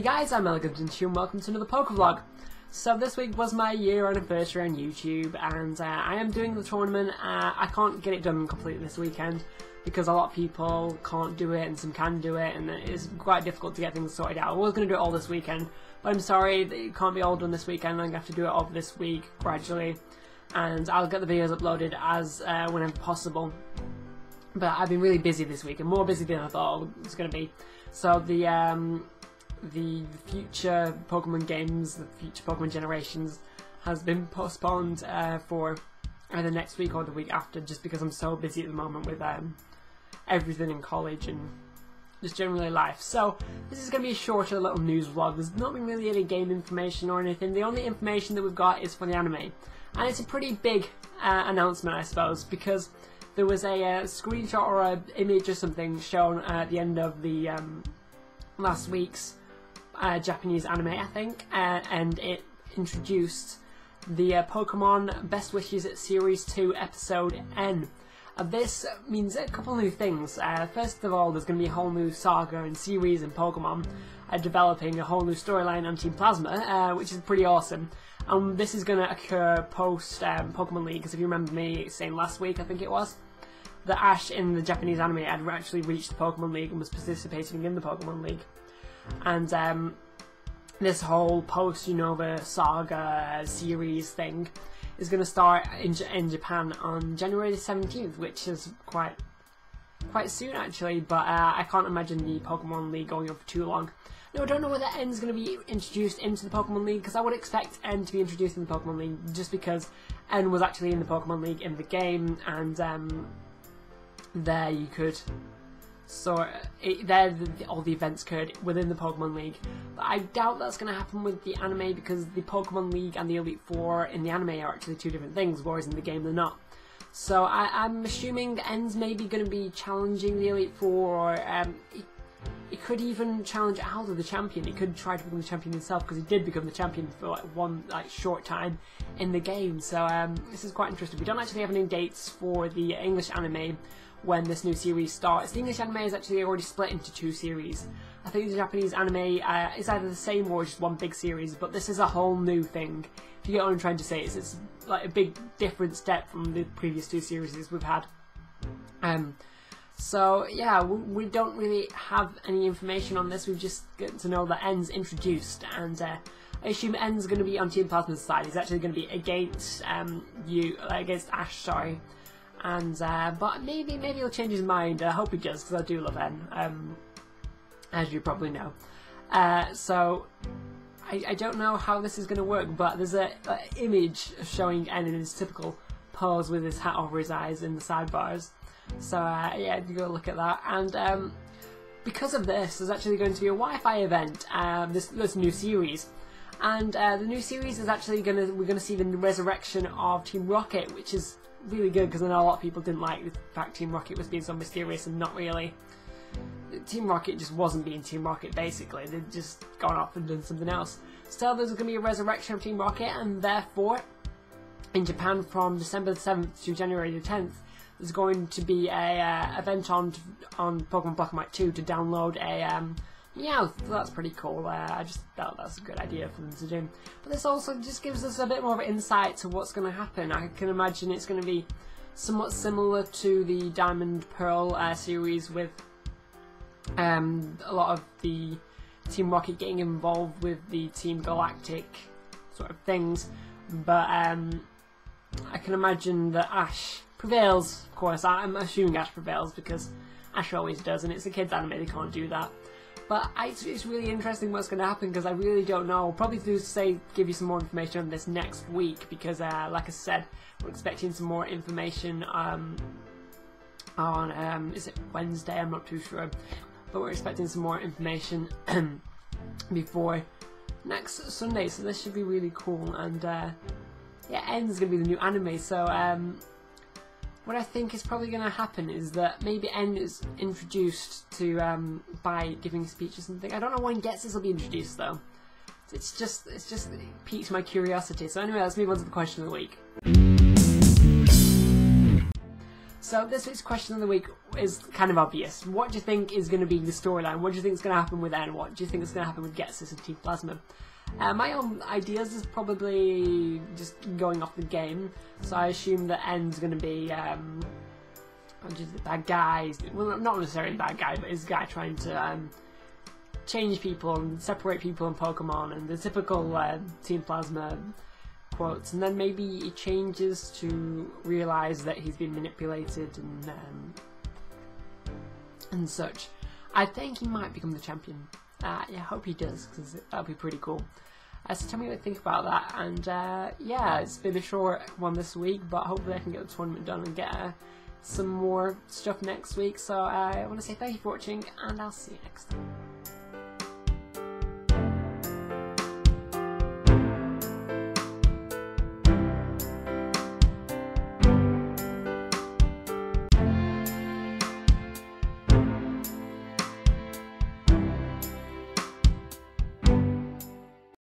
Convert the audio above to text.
Hey guys, I'm ElegantEnsue and welcome to another Pokevlog. So this week was my year anniversary on YouTube and I am doing the tournament. I can't get it done completely this weekend because a lot of people can't do it and some can do it, and it's quite difficult to get things sorted out. I was going to do it all this weekend, but I'm sorry that it can't be all done this weekend. I'm going to have to do it over this week gradually, and I'll get the videos uploaded as whenever possible. But I've been really busy this week, and more busy than I thought it was going to be. So the future Pokemon games, the future Pokemon generations, has been postponed for either next week or the week after, just because I'm so busy at the moment with everything in college and just generally life. So this is going to be a shorter little news vlog. There's not been really any game information or anything. The only information that we've got is for the anime, and it's a pretty big announcement, I suppose, because there was a screenshot or an image or something shown at the end of the last week's Japanese anime, I think, and it introduced the Pokemon Best Wishes Series 2 Episode N. This means a couple new things. First of all, there's going to be a whole new saga and series in Pokemon, developing a whole new storyline on Team Plasma, which is pretty awesome. And this is going to occur post Pokemon League, because if you remember me saying last week, I think it was, that Ash in the Japanese anime had actually reached the Pokemon League and was participating in the Pokemon League. And this whole post-Unova saga series thing is going to start in Japan on January the 17th, which is quite soon actually, but I can't imagine the Pokemon League going on for too long. No, I don't know whether N is going to be introduced into the Pokemon League, because I would expect N to be introduced in the Pokemon League, just because N was actually in the Pokemon League in the game, and there you could all the events occurred within the Pokemon League. But I doubt that's going to happen with the anime, because the Pokemon League and the Elite Four in the anime are actually two different things, whereas in the game they're not. So I'm assuming N's maybe going to be challenging the Elite Four, or it could even challenge Aldo, the champion. He could try to become the champion himself, because he did become the champion for one short time in the game. So this is quite interesting. We don't actually have any dates for the English anime when this new series starts. The English anime is actually already split into two series. I think the Japanese anime is either the same or just one big series, but this is a whole new thing. If you get what I'm trying to say, it's like a big different step from the previous two series we've had. So yeah, we don't really have any information on this. We've just got to know that N's introduced, and I assume N's going to be on Team Plasma's side. He's actually going to be against against Ash, sorry. And but maybe he'll change his mind. I hope he does, because I do love N, as you probably know. So I don't know how this is going to work, but there's a image showing N in his typical pose with his hat over his eyes in the sidebars. So yeah, you go look at that. And because of this, there's actually going to be a Wi-Fi event. This new series, and the new series is actually we're gonna see the resurrection of Team Rocket, which is really good, because I know a lot of people didn't like the fact Team Rocket was being so mysterious and not really. Team Rocket just wasn't being Team Rocket, basically. They'd just gone off and done something else. So there's going to be a resurrection of Team Rocket, and therefore, in Japan from December the 7th to January the 10th, there's going to be a event on Pokemon Black and White 2 to download a yeah, so that's pretty cool. I just thought that's a good idea for them to do. But this also just gives us a bit more of an insight to what's going to happen. I can imagine it's going to be somewhat similar to the Diamond Pearl series, with a lot of the Team Rocket getting involved with the Team Galactic sort of things. But I can imagine that Ash prevails, of course. I'm assuming Ash prevails, because Ash always does, and it's a kids' anime, they can't do that. But it's really interesting what's going to happen, because I really don't know. I'll probably give you some more information on this next week, because like I said, we're expecting some more information on is it Wednesday? I'm not too sure, but we're expecting some more information before next Sunday, so this should be really cool. And yeah, N's going to be the new anime, so what I think is probably going to happen is that maybe N is introduced to by giving a speech or something. I don't know when Gets will be introduced though. It piques my curiosity. So anyway, let's move on to the question of the week. So this week's question of the week is kind of obvious. What do you think is going to be the storyline? What do you think is going to happen with N? What do you think is going to happen with Getsus and Team Plasma? My own ideas is probably just going off the game. So I assume that N's going to be just a bad guy. Well, not necessarily a bad guy, but he's a guy trying to change people and separate people in Pokemon and the typical Team Plasma quotes, and then maybe he changes to realise that he's been manipulated and such. I think he might become the champion. Yeah, I hope he does, because that'd be pretty cool. So tell me what you think about that, and yeah, it's been a short one this week, but hopefully I can get the tournament done and get some more stuff next week. So I want to say thank you for watching, and I'll see you next time.